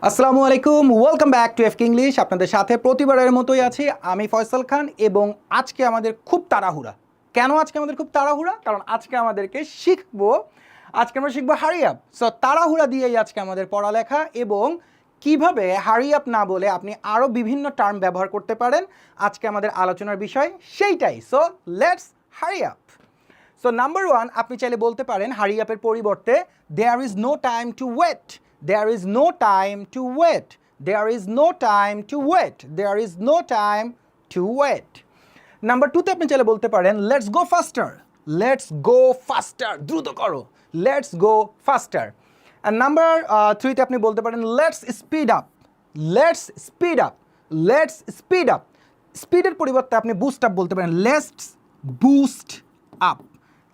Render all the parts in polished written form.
আসসালামু আলাইকুম, welcome back to এফকে English. আপনাদের সাথে প্রতিবারের মতোই আছি আমি ফয়সাল খান এবং আজকে আমাদের খুব তাড়াহুড়া। কেন আজকে আমাদের খুব তাড়াহুড়া? কারণ আজকে আমরা শিখবো হারি আপ। সো তাড়াহুড়া দিয়েই আজকে আমাদের পড়ালেখা এবং কিভাবে হারি আপ না বলে আপনি আরও বিভিন্ন টার্ম ব্যবহার করতে পারেন আজকে আমাদের আলোচনার বিষয় সেইটাই। So let's hurry up. So number one, আপনি চাইলে বলতে পারেন হারি আপের পরিবর্তে there is no time to wait. There is no time to wait. There is no time to wait. There is no time to wait. Number টুতে আপনি চাইলে বলতে পারেন let's go faster. Let's go ফাস্টার, দ্রুত করো। Let's go ফাস্টার। R number থ্রিতে আপনি বলতে পারেন let's speed up. Let's speed up. Let's speed up. স্পিডের পরিবর্তে আপনি বুস্ট আপ বলতে পারেন let's boost up.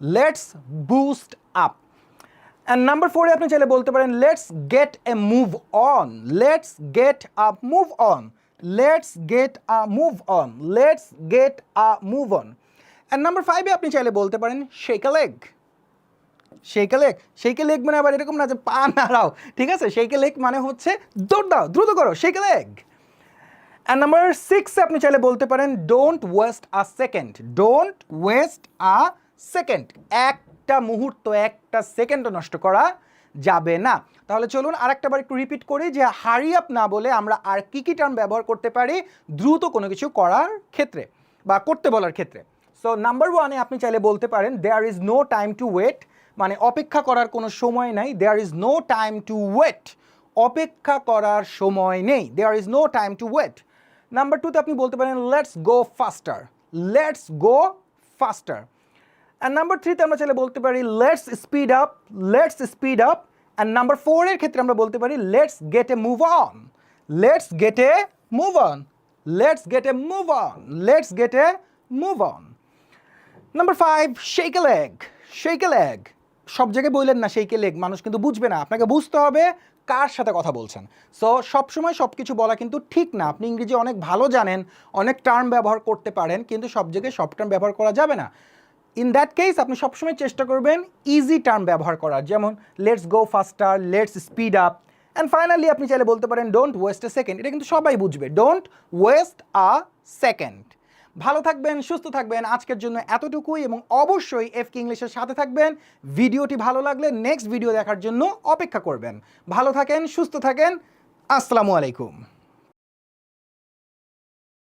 Let's boost up. And number 4 আপনি চাইলে বলতে পারেন let's get a move on. Let's get a move on. Let's get a move on. Let's get a move on. And number 5 আপনি চাইলে বলতে পারেন shake a leg. Shake a leg. Shake a leg মানে আবার এরকম না যে পা নাড়াও, ঠিক আছে? শেক আ লেগ মানে হচ্ছে দৌড় দাও, দ্রুত করো, shake a leg. And number 6 আপনি চাইলে বলতে পারেন don't waste a second. Don't waste a second. একটা মুহূর্ত, একটা সেকেন্ডও নষ্ট করা যাবে না। তাহলে চলুন আরেকটা বার একটু রিপিট করি যে হারি আপ না বলে আমরা আর কি কি টার্ম ব্যবহার করতে পারি দ্রুত কোনো কিছু করার ক্ষেত্রে বা করতে বলার ক্ষেত্রে। সো নাম্বার ওয়ানে আপনি চাইলে বলতে পারেন there is no time to wait, মানে অপেক্ষা করার কোনো সময় নাই। There is no time to wait, অপেক্ষা করার সময় নেই। There is no time to wait. Number টুতে আপনি বলতে পারেন let's go faster. Let's go faster. And number থ্রিতে আমরা চাইলে বলতে পারি let's speed up. Let's speed up. And number ফোরের ক্ষেত্রে আমরা বলতে পারি let's get a move on. Let's get a move on. Let's get a move on. Let's get a move on. Number 5 shake A leg. Shake A leg. সব জায়গায় বললেন না shake এ leg, মানুষ কিন্তু বুঝবে না। আপনাকে বুঝতে হবে কার সাথে কথা বলছেন। সো সবসময় সব কিছু বলা কিন্তু ঠিক না। আপনি ইংরেজি অনেক ভালো জানেন, অনেক টার্ম ব্যবহার করতে পারেন, কিন্তু সব জায়গায় সব টার্ম ব্যবহার করা যাবে না। ইন দ্যাট কেস আপনি সবসময় চেষ্টা করবেন ইজি টার্ম ব্যবহার করার, যেমন let's go faster, let's speed up. And finally আপনি চাইলে বলতে পারেন ডোন্ট ওয়েস্ট এ সেকেন্ড। এটা কিন্তু সবাই বুঝবে, ডোন্ট ওয়েস্ট আ সেকেন্ড। ভালো থাকবেন, সুস্থ থাকবেন, আজকের জন্য এতটুকুই এবং অবশ্যই এফকে ইংলিশের সাথে থাকবেন। ভিডিওটি ভালো লাগলে নেক্সট ভিডিও দেখার জন্য অপেক্ষা করবেন। ভালো থাকেন, সুস্থ থাকেন, আসসালামু আলাইকুম।